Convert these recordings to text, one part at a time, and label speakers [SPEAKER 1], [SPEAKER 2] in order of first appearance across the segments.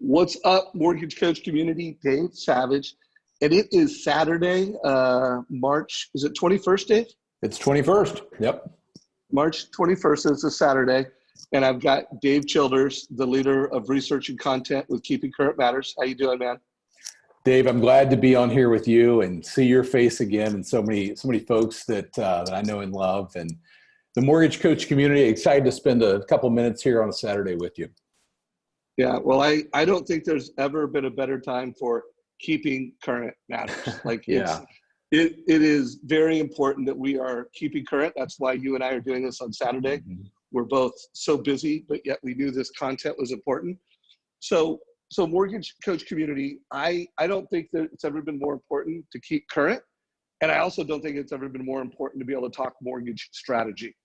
[SPEAKER 1] What's up, Mortgage Coach community? Dave Savage. And it is Saturday, March, is it 21st, Dave?
[SPEAKER 2] It's 21st. Yep.
[SPEAKER 1] March 21st is a Saturday. And I've got Dave Childers, the leader of research and content with Keeping Current Matters. How you doing, man?
[SPEAKER 2] Dave, I'm glad to be on here with you and see your face again, and so many folks that I know and love, and the Mortgage Coach community. Excited to spend a couple minutes here on a Saturday with you.
[SPEAKER 1] Yeah, well, I don't think there's ever been a better time for Keeping Current Matters. Like
[SPEAKER 2] Yeah.
[SPEAKER 1] it is very important that we are keeping current. That's why you and I are doing this on Saturday.
[SPEAKER 2] Mm-hmm.
[SPEAKER 1] We're both so busy, but yet we knew this content was important. So Mortgage Coach community, I don't think that it's ever been more important to keep current. And I also don't think it's ever been more important to be able to talk mortgage strategy.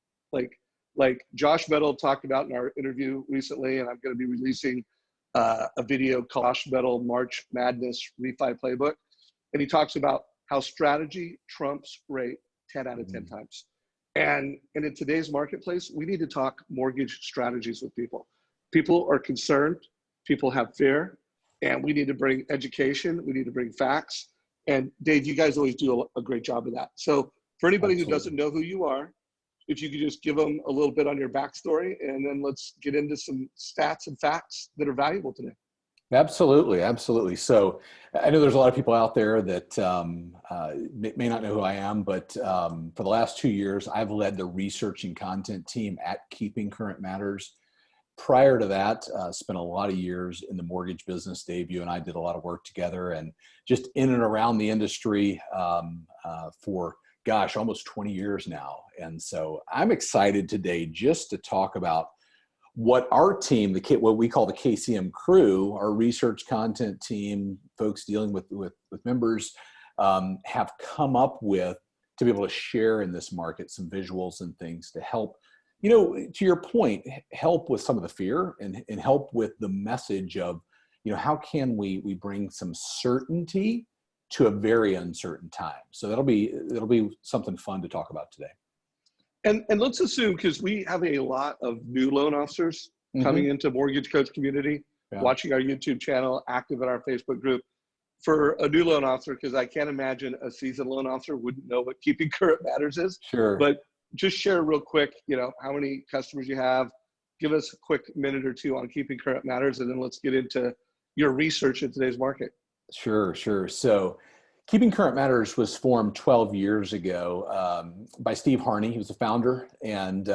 [SPEAKER 1] Like Josh Metal talked about in our interview recently, and I'm going to be releasing a video called Josh Metal March Madness Refi Playbook. And he talks about how strategy trumps rate 10 out of 10 times. And in today's marketplace, we need to talk mortgage strategies with people. People are concerned, people have fear, and we need to bring education, we need to bring facts. And Dave, you guys always do a great job of that. So for anybody who doesn't know who you are, if you could just give them a little bit on your backstory, and then let's get into some stats and facts that are valuable today.
[SPEAKER 2] Absolutely. Absolutely. So I know there's a lot of people out there that may not know who I am, but for the last 2 years, I've led the research and content team at Keeping Current Matters. Prior to that, spent a lot of years in the mortgage business. Dave, you and I did a lot of work together, and just in and around the industry for almost 20 years now. And so I'm excited today just to talk about what our team, what we call the KCM crew, our research content team, folks dealing with members, have come up with to be able to share in this market some visuals and things to help, to your point, help with some of the fear and help with the message of, how can we bring some certainty to a very uncertain time. So that'll be something fun to talk about today.
[SPEAKER 1] And let's assume, because we have a lot of new loan officers coming into Mortgage Coach community, watching our YouTube channel, active in our Facebook group. For a new loan officer, because I can't imagine a seasoned loan officer wouldn't know what Keeping Current Matters is.
[SPEAKER 2] Sure.
[SPEAKER 1] But just share real quick, how many customers you have. Give us a quick minute or two on Keeping Current Matters, and then let's get into your research in today's market.
[SPEAKER 2] Sure. So Keeping Current Matters was formed 12 years ago by Steve Harney. He was the founder. And,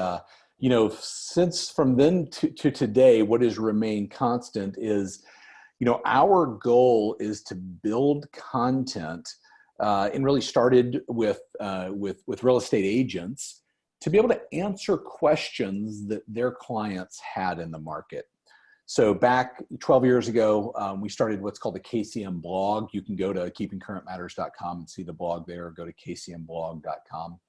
[SPEAKER 2] since from then to today, what has remained constant is, our goal is to build content and really started with real estate agents to be able to answer questions that their clients had in the market. So back 12 years ago, we started what's called the KCM blog. You can go to keepingcurrentmatters.com and see the blog there, or go to kcmblog.com,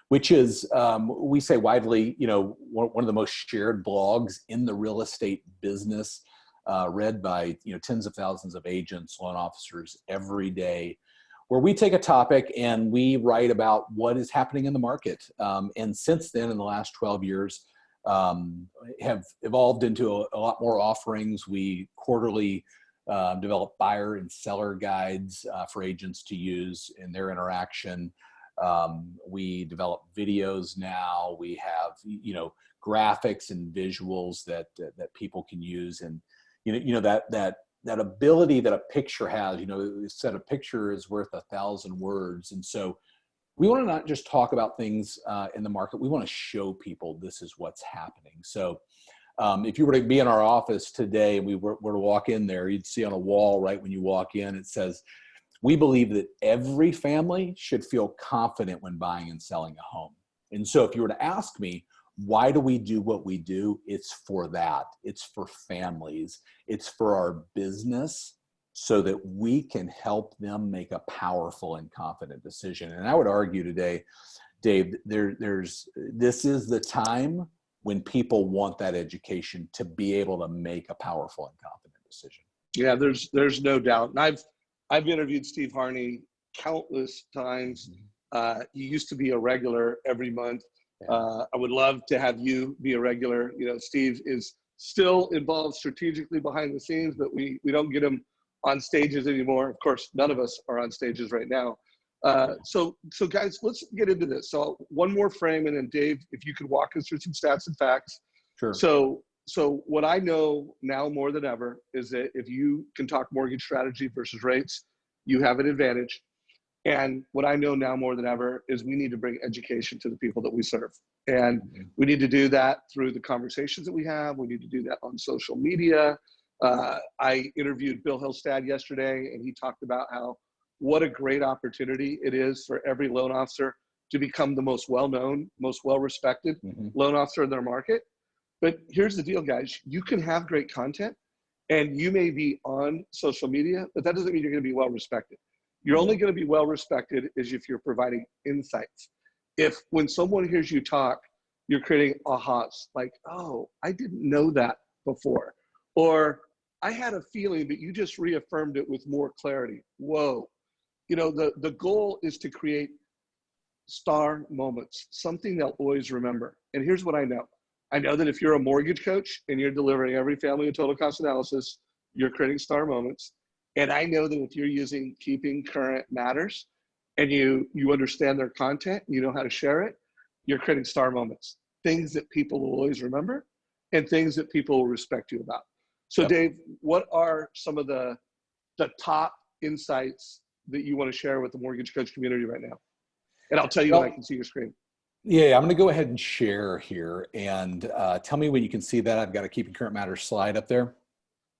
[SPEAKER 2] which is, we say widely, one of the most shared blogs in the real estate business, read by, tens of thousands of agents, loan officers every day, where we take a topic and we write about what is happening in the market. And since then, in the last 12 years, have evolved into a lot more offerings. We quarterly develop buyer and seller guides for agents to use in their interaction. We develop videos now. We have, graphics and visuals that people can use. And, that ability that a picture has, said a picture is worth 1,000 words. And so we want to not just talk about things in the market. We want to show people this is what's happening. So if you were to be in our office today and we were to walk in there, you'd see on a wall right when you walk in, it says, we believe that every family should feel confident when buying and selling a home. And so if you were to ask me, why do we do what we do? It's for that. It's for families. It's for our business, so that we can help them make a powerful and confident decision. And I would argue today, Dave, this is the time when people want that education to be able to make a powerful and confident decision.
[SPEAKER 1] Yeah, there's no doubt. And I've interviewed Steve Harney countless times. He used to be a regular every month. I would love to have you be a regular. Steve is still involved strategically behind the scenes, but we don't get them on stages anymore. Of course, none of us are on stages right now. So guys, let's get into this. So one more frame, and then Dave, if you could walk us through some stats and facts.
[SPEAKER 2] Sure.
[SPEAKER 1] So what I know now more than ever is that if you can talk mortgage strategy versus rates, you have an advantage. And what I know now more than ever is we need to bring education to the people that we serve. And we need to do that through the conversations that we have. We need to do that on social media. I interviewed Bill Hillstad yesterday, and he talked about how what a great opportunity it is for every loan officer to become the most well-known, most well-respected loan officer in their market. But here's the deal, guys. You can have great content, and you may be on social media, but that doesn't mean you're going to be well-respected. You're only going to be well-respected is if you're providing insights. If when someone hears you talk, you're creating ahas, like, oh, I didn't know that before. Or I had a feeling, but you just reaffirmed it with more clarity. Whoa. You know, the goal is to create star moments, something they'll always remember. And here's what I know. I know that if you're a mortgage coach and you're delivering every family a total cost analysis, you're creating star moments. And I know that if you're using Keeping Current Matters and you understand their content, you know how to share it, you're creating star moments, things that people will always remember and things that people will respect you about. So Dave, what are some of the top insights that you want to share with the mortgage coach community right now? And I'll tell you when I can see your screen.
[SPEAKER 2] Yeah, I'm going to go ahead and share here, and tell me when you can see that. I've got a Keeping Current Matters slide up there.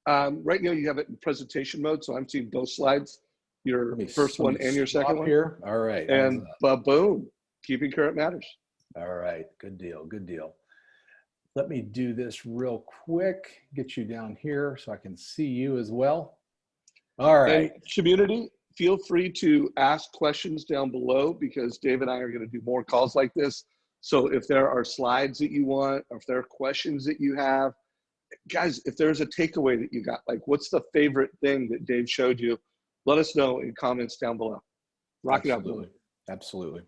[SPEAKER 1] Right now you have it in presentation mode, so I'm seeing both slides, your first one and your second one.
[SPEAKER 2] Here. All right.
[SPEAKER 1] And boom, Keeping Current Matters.
[SPEAKER 2] All right, good deal, good deal. Let me do this real quick, get you down here so I can see you as well. All right.
[SPEAKER 1] And community, feel free to ask questions down below because Dave and I are going to do more calls like this. So if there are slides that you want, or if there are questions that you have, guys, if there's a takeaway that you got, like what's the favorite thing that Dave showed you, let us know in comments down below. Rock it out.
[SPEAKER 2] Absolutely.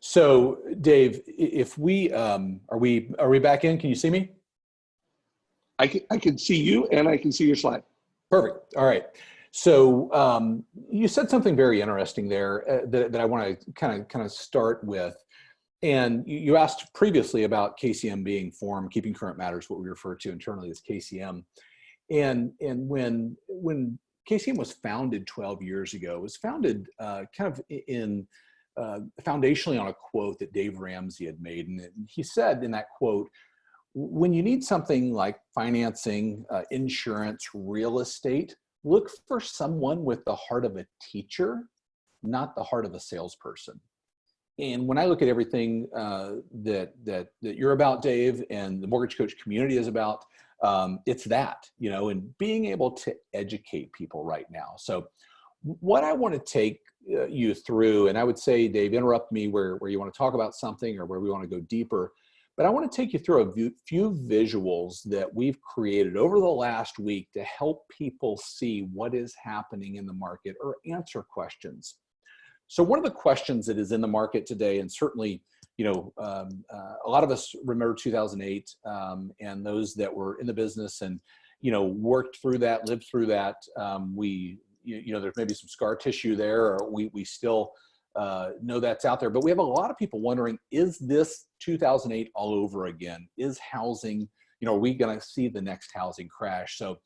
[SPEAKER 2] So Dave, if we, are we back in? Can you see me?
[SPEAKER 1] I can see you and I can see your slide.
[SPEAKER 2] Perfect. All right. So you said something very interesting there that I want to kind of start with. And you asked previously about KCM being formed, Keeping Current Matters, what we refer to internally as KCM. And when KCM was founded 12 years ago, it was founded kind of in foundationally on a quote that Dave Ramsey had made. And he said in that quote, when you need something like financing, insurance, real estate, look for someone with the heart of a teacher, not the heart of a salesperson. And when I look at everything that you're about, Dave, and the mortgage coach community is about, it's that, you know, and being able to educate people right now. So what I want to take you through, and I would say, Dave, interrupt me where you want to talk about something or where we want to go deeper, but I want to take you through a few visuals that we've created over the last week to help people see what is happening in the market or answer questions. So one of the questions that is in the market today, and certainly, you know, a lot of us remember 2008 and those that were in the business and, you know, worked through that, lived through that. You know, there's maybe some scar tissue there, or we still know that's out there. But we have a lot of people wondering, is this 2008 all over again? Is housing, you know, are we going to see the next housing crash? So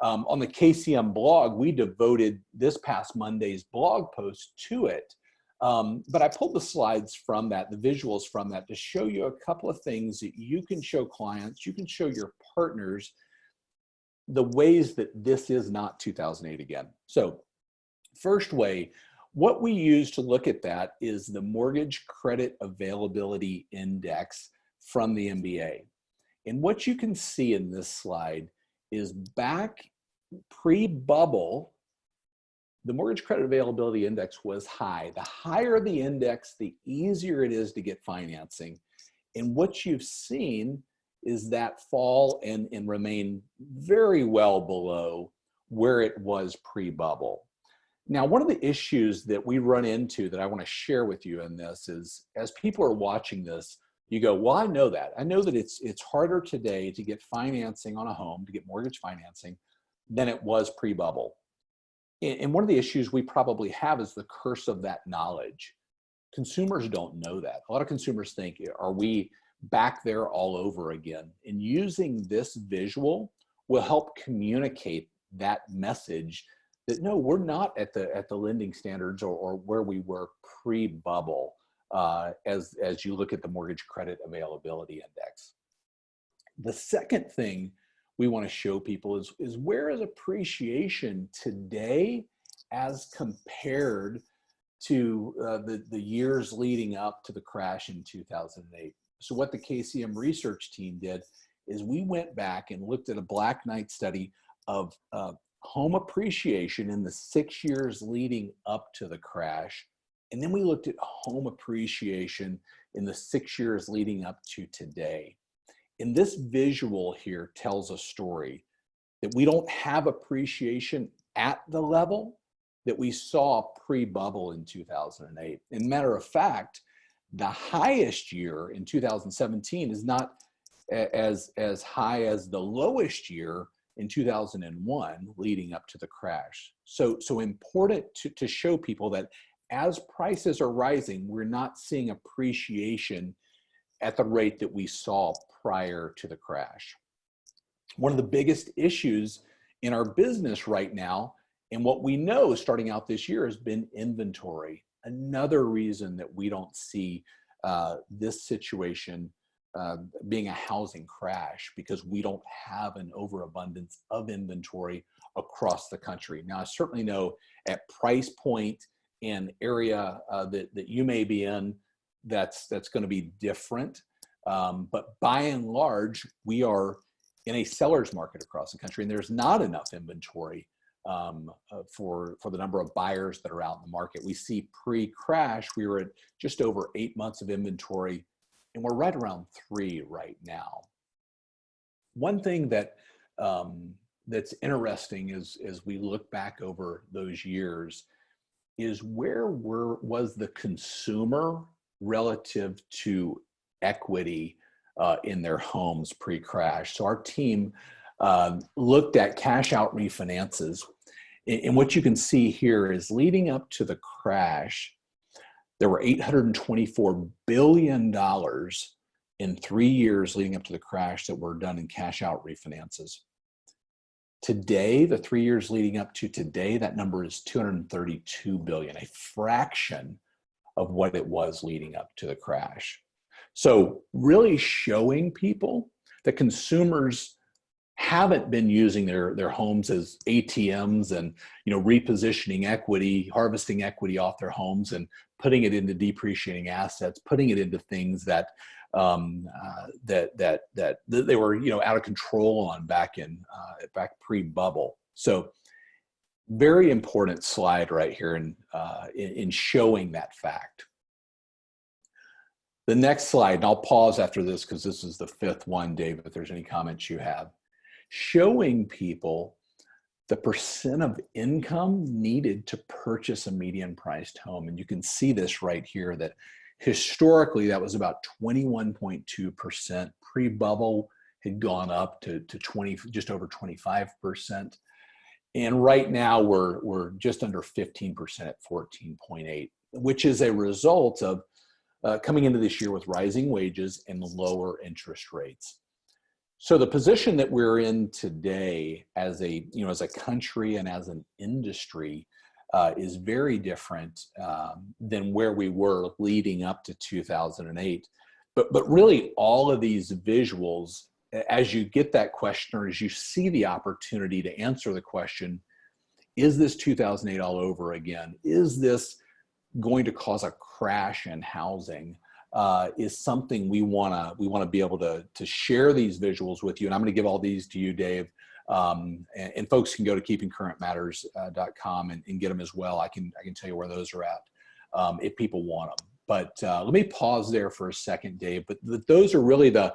[SPEAKER 2] on the KCM blog, we devoted this past Monday's blog post to it. But I pulled the slides from that, the visuals from that, to show you a couple of things that you can show clients, you can show your partners, the ways that this is not 2008 again. So first way, what we use to look at that is the Mortgage Credit Availability Index from the MBA. And what you can see in this slide is back pre-bubble, the Mortgage Credit Availability Index was high. The higher the index, the easier it is to get financing. And what you've seen is that fall and remain very well below where it was pre-bubble. Now, one of the issues that we run into that I want to share with you in this is, as people are watching this, You go, well, I know that. I know that it's harder today to get financing on a home, to get mortgage financing, than it was pre-bubble. And one of the issues we probably have is the curse of that knowledge. Consumers don't know that. A lot of consumers think, are we back there all over again? And using this visual will help communicate that message that no, we're not at the lending standards or where we were pre-bubble, as you look at the mortgage credit availability index. The second thing we want to show people is where is appreciation today as compared to the years leading up to the crash in 2008. So what the KCM research team did is we went back and looked at a Black Knight study of home appreciation in the 6 years leading up to the crash. And then we looked at home appreciation in the 6 years leading up to today. And this visual here tells a story that we don't have appreciation at the level that we saw pre-bubble in 2008. And matter of fact, the highest year in 2017 is not as high as the lowest year in 2001 leading up to the crash. So important to show people that as prices are rising, we're not seeing appreciation at the rate that we saw prior to the crash. One of the biggest issues in our business right now, and what we know starting out this year, has been inventory. Another reason that we don't see this situation being a housing crash, because we don't have an overabundance of inventory across the country. Now, I certainly know at price point and area that you may be in, that's going to be different. But by and large, we are in a seller's market across the country, and there's not enough inventory for the number of buyers that are out in the market. We see pre-crash, we were at just over 8 months of inventory, and we're right around 3 right now. One thing that that's interesting is as we look back over those years is where was the consumer relative to equity in their homes pre-crash. So our team looked at cash out refinances. And what you can see here is leading up to the crash, there were $824 billion in 3 years leading up to the crash that were done in cash out refinances. Today, the 3 years leading up to today, that number is $232 billion, a fraction of what it was leading up to the crash. So really showing people that consumers haven't been using their homes as ATMs and repositioning equity, harvesting equity off their homes and putting it into depreciating assets, putting it into things that they were out of control on back pre-bubble. So very important slide right here in showing that fact. The next slide, and I'll pause after this because this is the 5th one, Dave, if there's any comments you have. Showing people the percent of income needed to purchase a median priced home. And you can see this right here that historically that was about 21.2%. Pre-bubble had gone up to just over 25%. And right now we're just under 15% at 14.8, which is a result of coming into this year with rising wages and lower interest rates. So the position that we're in today as a country and as an industry is very different than where we were leading up to 2008. But really all of these visuals, as you get that question or as you see the opportunity to answer the question, is this 2008 all over again? Is this going to cause a crash in housing? Is something we want to be able to share these visuals with you. And I'm going to give all these to you, Dave. And folks can go to keepingcurrentmatters.com and get them as well. I can tell you where those are at if people want them. But let me pause there for a second, Dave. But those are really the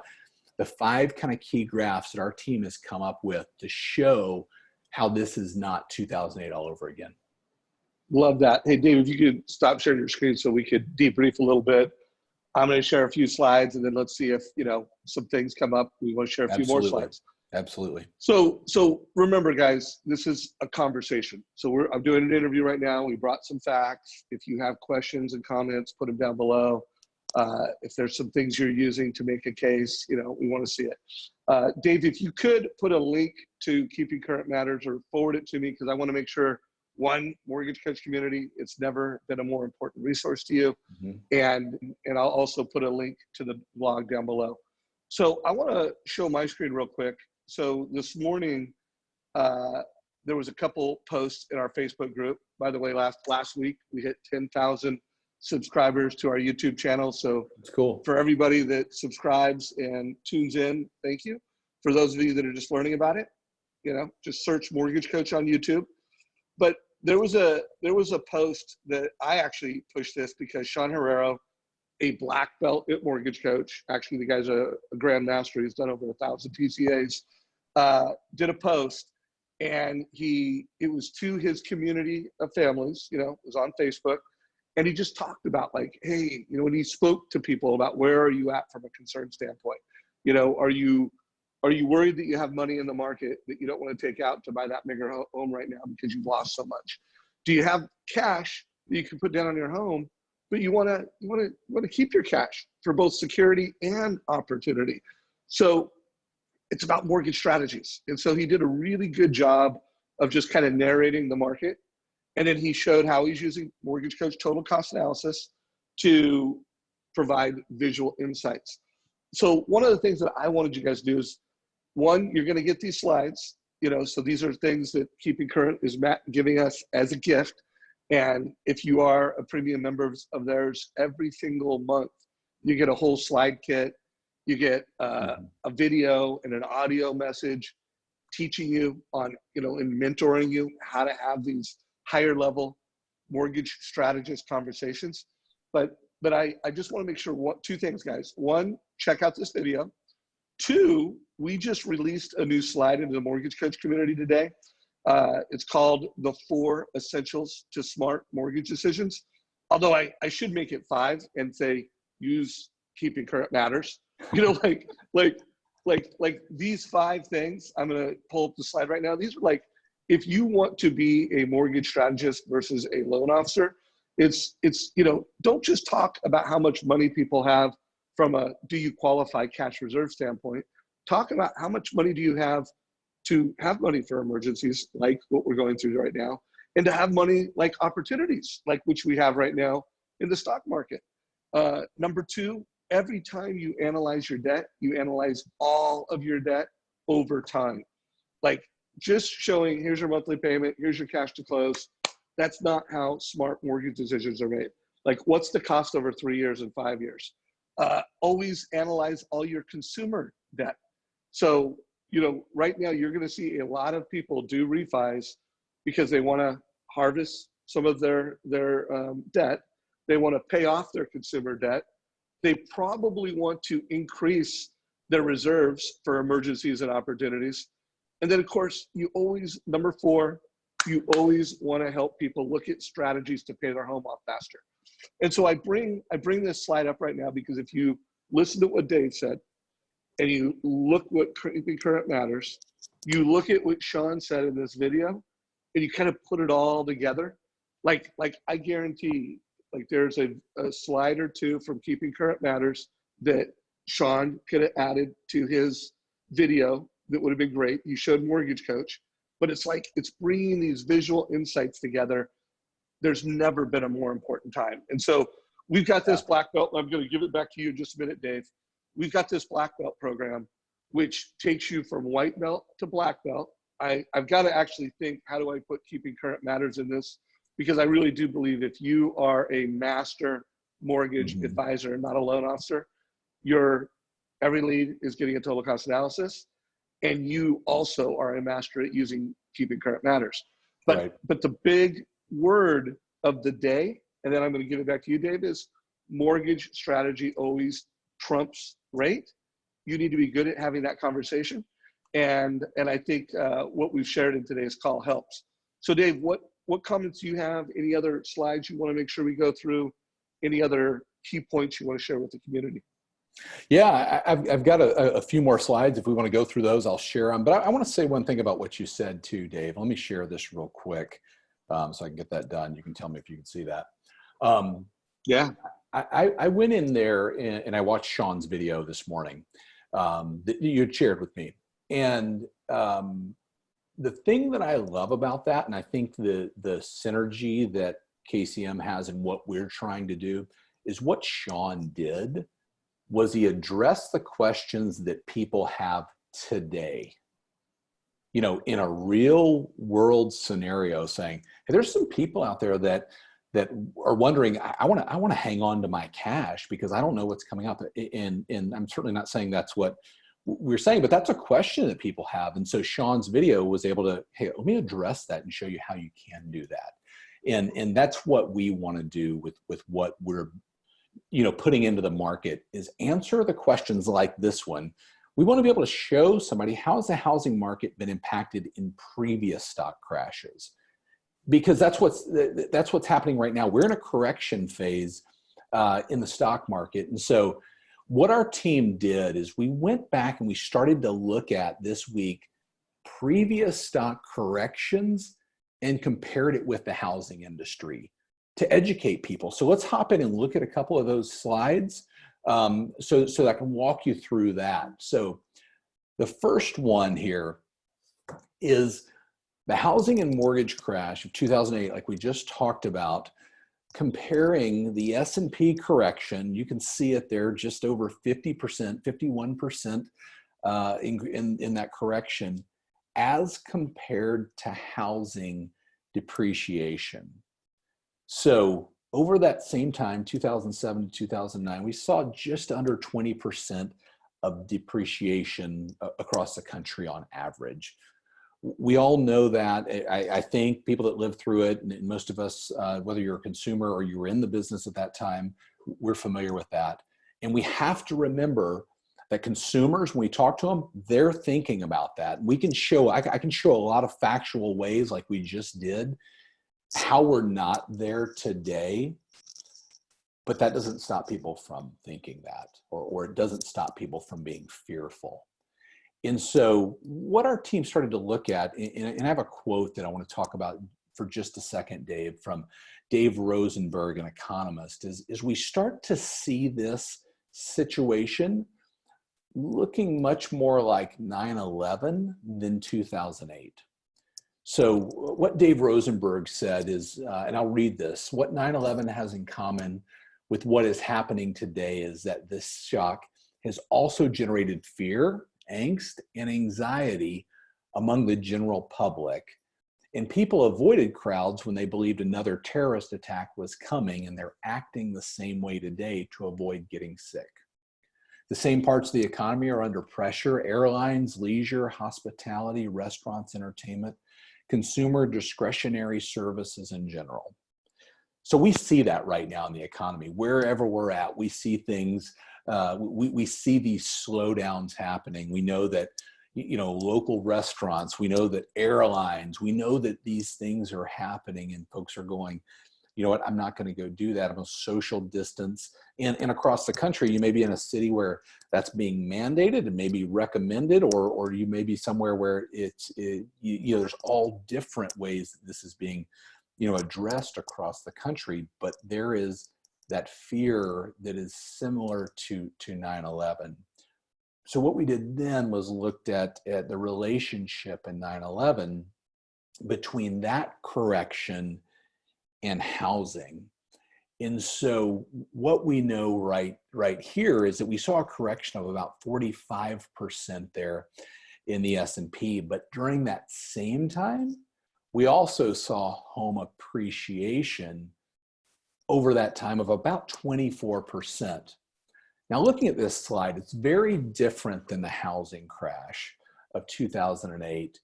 [SPEAKER 2] 5 kind of key graphs that our team has come up with to show how this is not 2008 all over again.
[SPEAKER 1] Love that. Hey, Dave, if you could stop sharing your screen so we could debrief a little bit. I'm going to share a few slides, and then let's see if, some things come up. We want to share a few more slides.
[SPEAKER 2] Absolutely.
[SPEAKER 1] So remember, guys, this is a conversation. So I'm doing an interview right now. We brought some facts. If you have questions and comments, put them down below. If there's some things you're using to make a case, we want to see it. Dave, if you could put a link to Keeping Current Matters or forward it to me, because I want to make sure, one, mortgage coach community, it's never been a more important resource to you. And I'll also put a link to the blog down below. So I want to show my screen real quick. So this morning, there was a couple posts in our Facebook group. By the way, last week, we hit 10,000 subscribers to our YouTube channel. So
[SPEAKER 2] it's cool.
[SPEAKER 1] For everybody that subscribes and tunes in, thank you. For those of you that are just learning about it, just search Mortgage Coach on YouTube. But there was a post that I actually pushed this because Sean Herrero, a black belt at Mortgage Coach, actually the guy's a grandmaster, he's done over 1,000 PCAs, did a post, and it was to his community of families, it was on Facebook, and he just talked about like, hey, when he spoke to people about where are you at from a concern standpoint, are you worried that you have money in the market that you don't want to take out to buy that bigger home right now because you've lost so much? Do you have cash that you can put down on your home, but you want to keep your cash for both security and opportunity? So it's about mortgage strategies. And so he did a really good job of just kind of narrating the market. And then he showed how he's using Mortgage Coach total cost analysis to provide visual insights. So one of the things that I wanted you guys to do is, one, you're going to get these slides, so these are things that Keeping Current is giving us as a gift. And if you are a premium member of theirs, every single month, you get a whole slide kit. You get a video and an audio message teaching you on, and mentoring you how to have these higher level mortgage strategist conversations. But I just want to make sure two things, guys. One, check out this video. Two, we just released a new slide into the Mortgage Coach community today. It's called The 4 Essentials to Smart Mortgage Decisions. Although I should make it 5 and say, use Keeping Current Matters. Like these 5 things, I'm going to pull up the slide right now. These are like, if you want to be a mortgage strategist versus a loan officer, it's don't just talk about how much money people have from a do you qualify cash reserve standpoint. Talk about how much money do you have to have money for emergencies like what we're going through right now, and to have money like opportunities like which we have right now in the stock market. Number 2, every time you analyze your debt, you analyze all of your debt over time. Like just showing here's your monthly payment, here's your cash to close. That's not how smart mortgage decisions are made. Like what's the cost over 3 years and 5 years? Always analyze all your consumer debt. So, right now you're going to see a lot of people do refis because they want to harvest some of their debt. They want to pay off their consumer debt. They probably want to increase their reserves for emergencies and opportunities. And then of course, number 4, you always want to help people look at strategies to pay their home off faster. And so I bring this slide up right now because if you listen to what Dave said, and you look what Keeping Current Matters, you look at what Sean said in this video, and you kind of put it all together. Like I guarantee, like there's a slide or 2 from Keeping Current Matters that Sean could have added to his video that would have been great. You showed Mortgage Coach, but it's bringing these visual insights together. There's never been a more important time. And so we've got this black belt, and I'm going to give it back to you in just a minute, Dave. We've got this black belt program, which takes you from white belt to black belt. I've got to actually think, how do I put Keeping Current Matters in this? Because I really do believe if you are a master mortgage advisor and not a loan officer, every lead is getting a total cost analysis, and you also are a master at using Keeping Current Matters. But the big word of the day, and then I'm going to give it back to you, Dave, is mortgage strategy always trumps rate. You need to be good at having that conversation. And I think what we've shared in today's call helps. So Dave, what comments do you have? Any other slides you want to make sure we go through? Any other key points you want to share with the community?
[SPEAKER 2] Yeah, I've got a few more slides. If we want to go through those, I'll share them. But I want to say one thing about what you said too, Dave. Let me share this real quick so I can get that done. You can tell me if you can see that.
[SPEAKER 1] Yeah.
[SPEAKER 2] I went in there and I watched Sean's video this morning that you had shared with me. And the thing that I love about that, and I think the synergy that KCM has and what we're trying to do, is what Sean did was he addressed the questions that people have today, you know, in a real world scenario, saying, hey, there's some people out there that are wondering, I want to hang on to my cash because I don't know what's coming up. And I'm certainly not saying that's what we're saying, but that's a question that people have. And so Sean's video was able to, hey, let me address that and show you how you can do that. And that's what we want to do with what we're, you know, putting into the market, is answer the questions like this one. We want to be able to show somebody, how has the housing market been impacted in previous stock crashes? Because that's what's happening right now. We're in a correction phase in the stock market. And so what our team did is we went back and we started to look at this week previous stock corrections and compared it with the housing industry to educate people. So let's hop in and look at a couple of those slides so I can walk you through that. So the first one here is the housing and mortgage crash of 2008, like we just talked about, comparing the S&P correction. You can see it there, just over 50%, 51% in that correction, as compared to housing depreciation. So over that same time, 2007 to 2009, we saw just under 20% of depreciation across the country on average. We all know that. I think people that lived through it, and most of us, whether you're a consumer or you were in the business at that time, we're familiar with that. And we have to remember that consumers, when we talk to them, they're thinking about that. We can show, I can show a lot of factual ways, like we just did, how we're not there today, but that doesn't stop people from thinking that, or it doesn't stop people from being fearful. And so what our team started to look at, and I have a quote that I want to talk about for just a second, Dave, from Dave Rosenberg, an economist, is we start to see this situation looking much more like 9/11 than 2008. So what Dave Rosenberg said is, and I'll read this, what 9/11 has in common with what is happening today is that this shock has also generated fear, angst, and anxiety among the general public. And people avoided crowds when they believed another terrorist attack was coming, and they're acting the same way today to avoid getting sick. The same parts of the economy are under pressure: airlines, leisure, hospitality, restaurants, entertainment, consumer discretionary services in general. So we see that right now in the economy. Wherever we're at, we see things, we see these slowdowns happening. We know that, you know, local restaurants, we know that airlines, we know that these things are happening, and folks are going, you know what, I'm not going to go do that. I'm a social distance. And across the country, you may be in a city where that's being mandated and maybe recommended, or you may be somewhere where you know, there's all different ways that this is being, you know, addressed across the country. But there is that fear that is similar to 9/11. So what we did then was looked at the relationship in 9/11 between that correction and housing. And so what we know right here is that we saw a correction of about 45% there in the S&P, but during that same time, we also saw home appreciation over that time of about 24%. Now, looking at this slide, it's very different than the housing crash of 2008.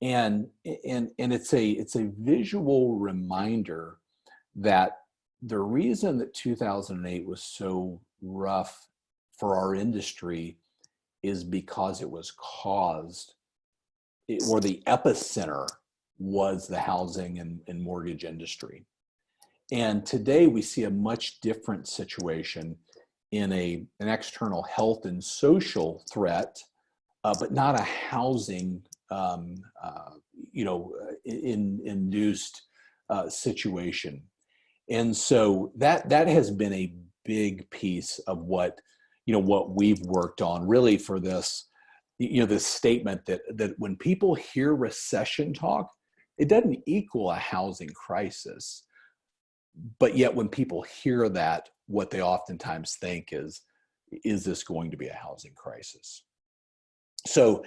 [SPEAKER 2] And it's a visual reminder that the reason that 2008 was so rough for our industry is because it was caused, or the epicenter was the housing and mortgage industry. And today we see a much different situation in an external health and social threat, but not a housing, induced situation. And so that has been a big piece of what we've worked on really for this, this statement that when people hear recession talk, it doesn't equal a housing crisis. But yet when people hear that, what they oftentimes think is this going to be a housing crisis? So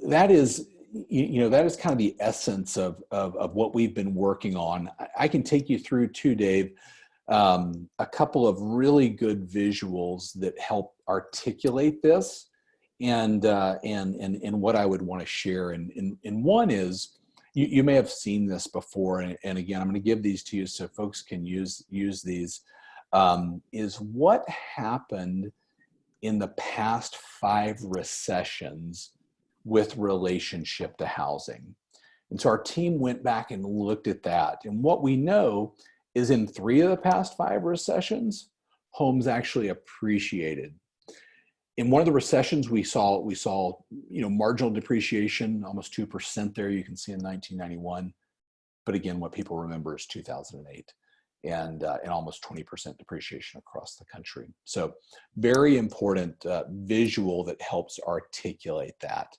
[SPEAKER 2] that is, that is kind of the essence of what we've been working on. I can take you through too, Dave, a couple of really good visuals that help articulate this and what I would want to share. And one is, you may have seen this before, and again, I'm going to give these to you so folks can use these, is what happened in the past 5 recessions with relationship to housing. And so our team went back and looked at that. And what we know is in 3 of the past 5 recessions, homes actually appreciated. In one of the recessions, we saw marginal depreciation, almost 2% there. You can see in 1991. But again, what people remember is 2008 and almost 20% depreciation across the country. So very important visual that helps articulate that.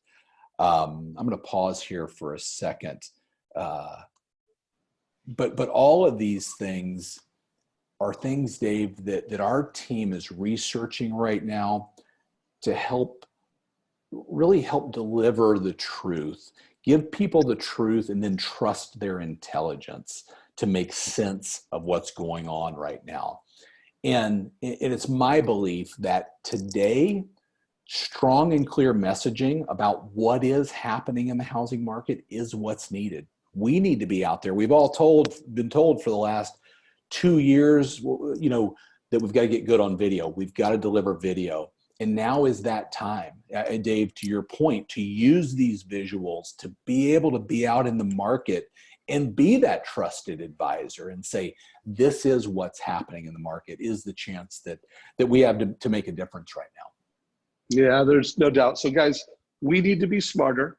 [SPEAKER 2] I'm going to pause here for a second. But all of these things are things, Dave, that our team is researching right now to really help deliver the truth, give people the truth, and then trust their intelligence to make sense of what's going on right now. And it's my belief that today, strong and clear messaging about what is happening in the housing market is what's needed. We need to be out there. We've all been told for the last 2 years, that we've got to get good on video. We've got to deliver video. And now is that time, Dave, to your point, to use these visuals to be able to be out in the market and be that trusted advisor and say, this is what's happening in the market, is the chance that we have to make a difference right now.
[SPEAKER 1] Yeah, there's no doubt. So guys, we need to be smarter,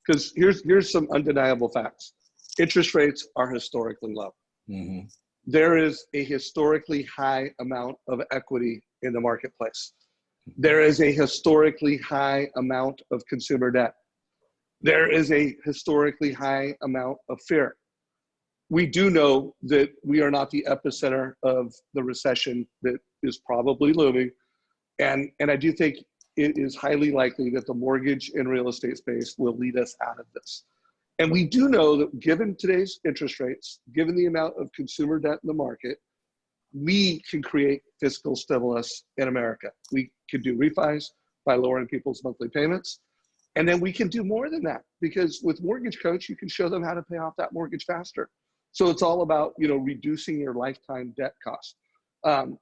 [SPEAKER 1] because here's some undeniable facts. Interest rates are historically low.
[SPEAKER 2] Mm-hmm.
[SPEAKER 1] There is a historically high amount of equity in the marketplace. There is a historically high amount of consumer debt. There is a historically high amount of fear. We do know that we are not the epicenter of the recession that is probably looming. And I do think it is highly likely that the mortgage and real estate space will lead us out of this. And we do know that given today's interest rates, given the amount of consumer debt in the market, we can create fiscal stimulus in America. We can do refis by lowering people's monthly payments. And then we can do more than that, because with Mortgage Coach, you can show them how to pay off that mortgage faster. So it's all about, reducing your lifetime debt cost.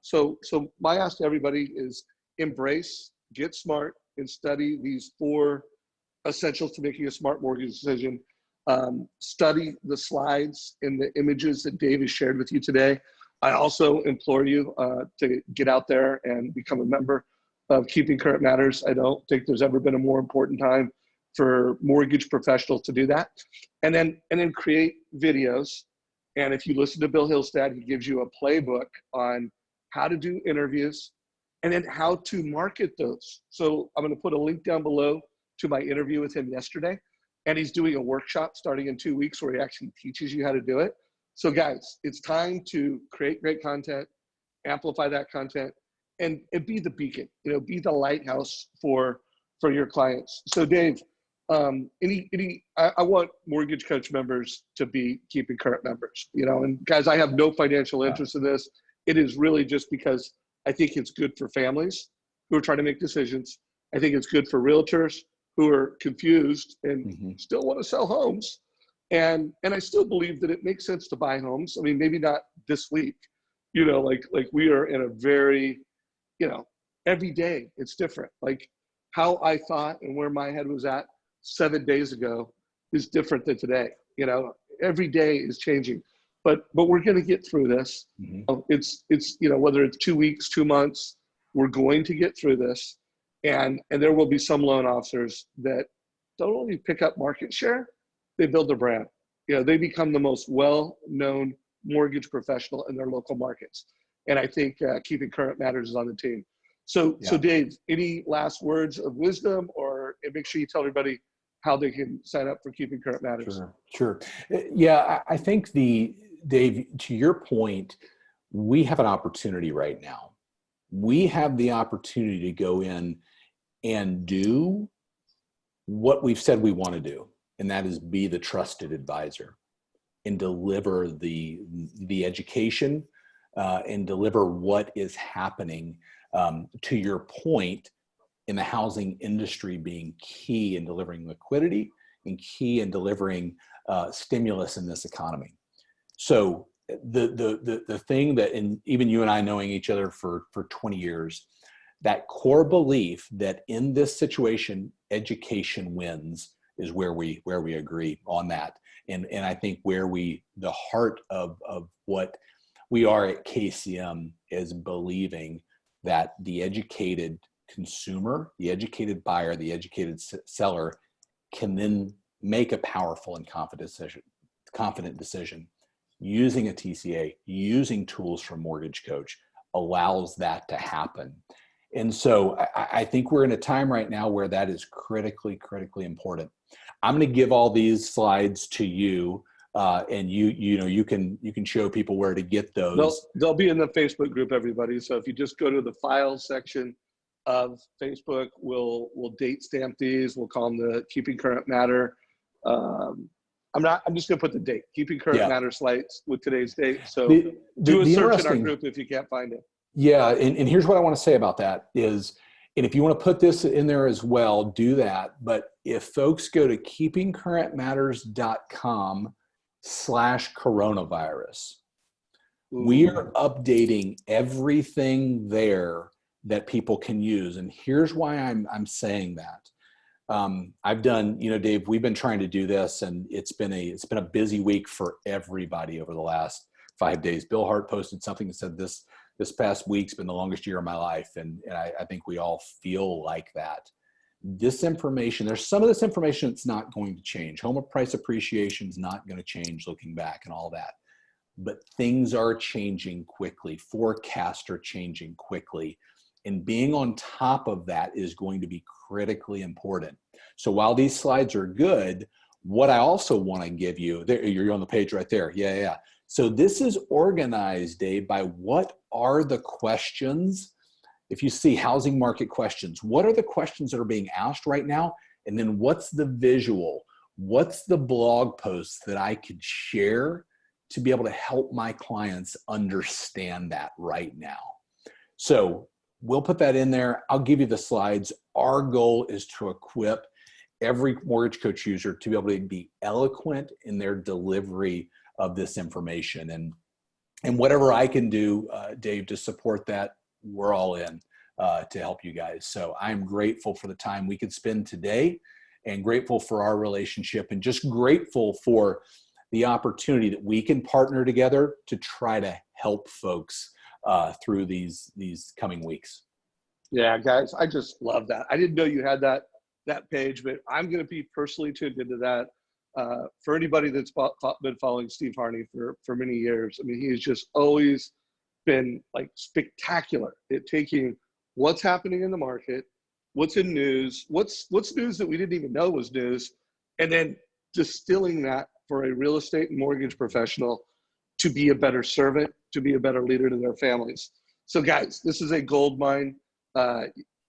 [SPEAKER 1] So my ask to everybody is embrace, get smart, and study these 4 essentials to making a smart mortgage decision. Study the slides and the images that Dave has shared with you today. I also implore you to get out there and become a member of Keeping Current Matters. I don't think there's ever been a more important time for mortgage professionals to do that. And then create videos. And if you listen to Bill Hillstad, he gives you a playbook on how to do interviews and then how to market those. So I'm going to put a link down below to my interview with him yesterday. And he's doing a workshop starting in 2 weeks where he actually teaches you how to do it. So guys, it's time to create great content, amplify that content, and be the beacon, be the lighthouse for your clients. So Dave, I want Mortgage Coach members to be Keeping Current members, and guys, I have no financial interest in this. It is really just because I think it's good for families who are trying to make decisions. I think it's good for realtors who are confused and still want to sell homes. And I still believe that it makes sense to buy homes. I mean, maybe not this week, like we are in a very, every day it's different. Like how I thought and where my head was at 7 days ago is different than today. Every day is changing. but we're going to get through this.
[SPEAKER 2] Mm-hmm.
[SPEAKER 1] It's whether it's 2 weeks, 2 months, we're going to get through this, and there will be some loan officers that don't only pick up market share, they build their brand. They become the most well-known mortgage professional in their local markets. And I think keeping current matters is on the team. So Dave, any last words of wisdom, and make sure you tell everybody how they can sign up for Keeping Current Matters.
[SPEAKER 2] Sure. Yeah, I think Dave, to your point, we have an opportunity right now. We have the opportunity to go in and do what we've said we want to do, and that is be the trusted advisor and deliver the education and deliver what is happening. To your point, in the housing industry being key in delivering liquidity and key in delivering stimulus in this economy. So the thing that, and even you and I knowing each other for 20 years, that core belief that in this situation, education wins is where we agree on that. And I think the heart of what we are at KCM is believing that the educated consumer, the educated buyer, the educated seller can then make a powerful and confident decision using a TCA, using tools from Mortgage Coach allows that to happen. And so I think we're in a time right now where that is critically important. I'm going to give all these slides to you, and you can show people where to get those.
[SPEAKER 1] They'll be in the Facebook group, everybody. So if you just go to the files section of Facebook, we'll date stamp these. We'll call them the Keeping Current Matter. I'm just going to put the date, Keeping Current Matter slides with today's date. So do a search in our group if you can't find it.
[SPEAKER 2] Yeah, and here's what I want to say about that is, and if you want to put this in there as well, do that. But if folks go to keepingcurrentmatters.com/coronavirus, we are updating everything there that people can use. And here's why I'm saying that. I've done, Dave, we've been trying to do this, and it's been a busy week for everybody over the last 5 days. Bill Hart posted something that said this past week's been the longest year of my life. And I think we all feel like that. This information, there's some of this information that's not going to change. Home price appreciation is not going to change looking back and all that. But things are changing quickly. Forecasts are changing quickly. And being on top of that is going to be critically important. So while these slides are good, what I also want to give you, there, you're on the page right there. Yeah. So this is organized, Dave, by what are the questions. If you see housing market questions, what are the questions that are being asked right now? And then what's the visual? What's the blog post that I could share to be able to help my clients understand that right now? So we'll put that in there. I'll give you the slides. Our goal is to equip every Mortgage Coach user to be able to be eloquent in their delivery of this information. And whatever I can do, Dave, to support that, we're all in to help you guys. So I'm grateful for the time we could spend today, and grateful for our relationship, and just grateful for the opportunity that we can partner together to try to help folks through these coming weeks.
[SPEAKER 1] Yeah, guys, I just love that. I didn't know you had that page, but I'm going to be personally tuned into that. For anybody that's been following Steve Harney for many years, I mean, he has just always been like spectacular at taking what's happening in the market, what's in news, what's news that we didn't even know was news, and then distilling that for a real estate and mortgage professional to be a better servant, to be a better leader to their families. So guys, this is a gold mine.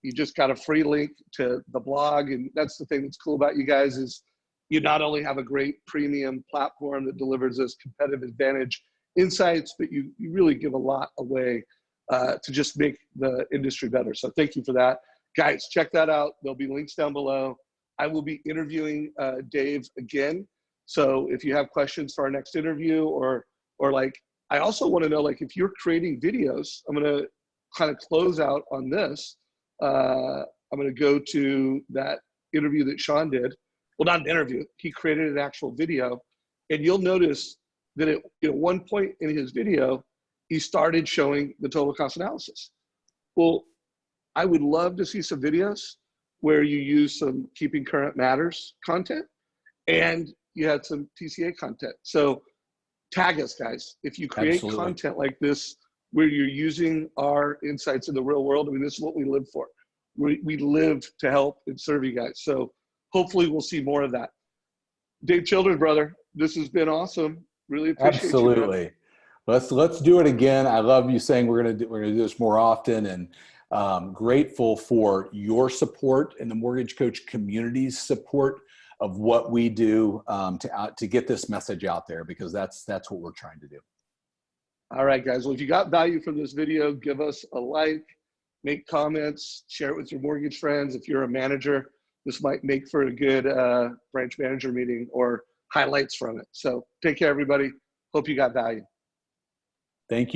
[SPEAKER 1] You just got a free link to the blog, and that's the thing that's cool about you guys is you not only have a great premium platform that delivers us competitive advantage insights, but you really give a lot away to just make the industry better. So thank you for that. Guys, check that out. There'll be links down below. I will be interviewing Dave again. So if you have questions for our next interview, or like, I also want to know, like, if you're creating videos, I'm going to kind of close out on this. I'm going to go to that interview that Sean did. Well, not an interview. He created an actual video, and you'll notice that at one point in his video, he started showing the total cost analysis. Well, I would love to see some videos where you use some Keeping Current Matters content and you had some TCA content. So tag us, guys. If you create
[SPEAKER 2] Absolutely.
[SPEAKER 1] content like this, where you're using our insights in the real world, I mean, this is what we live for. We live to help and serve you guys. So hopefully we'll see more of that. Dave Childers, brother, this has been awesome. Really appreciate you, man.
[SPEAKER 2] Absolutely. Let's do it again. I love you saying we're gonna do this more often, and grateful for your support and the Mortgage Coach community's support of what we do to get this message out there, because that's what we're trying to do.
[SPEAKER 1] All right, guys. Well, if you got value from this video, give us a like, make comments, share it with your mortgage friends. If you're a manager, this might make for a good branch manager meeting or highlights from it. So take care, everybody. Hope you got value.
[SPEAKER 2] Thank you.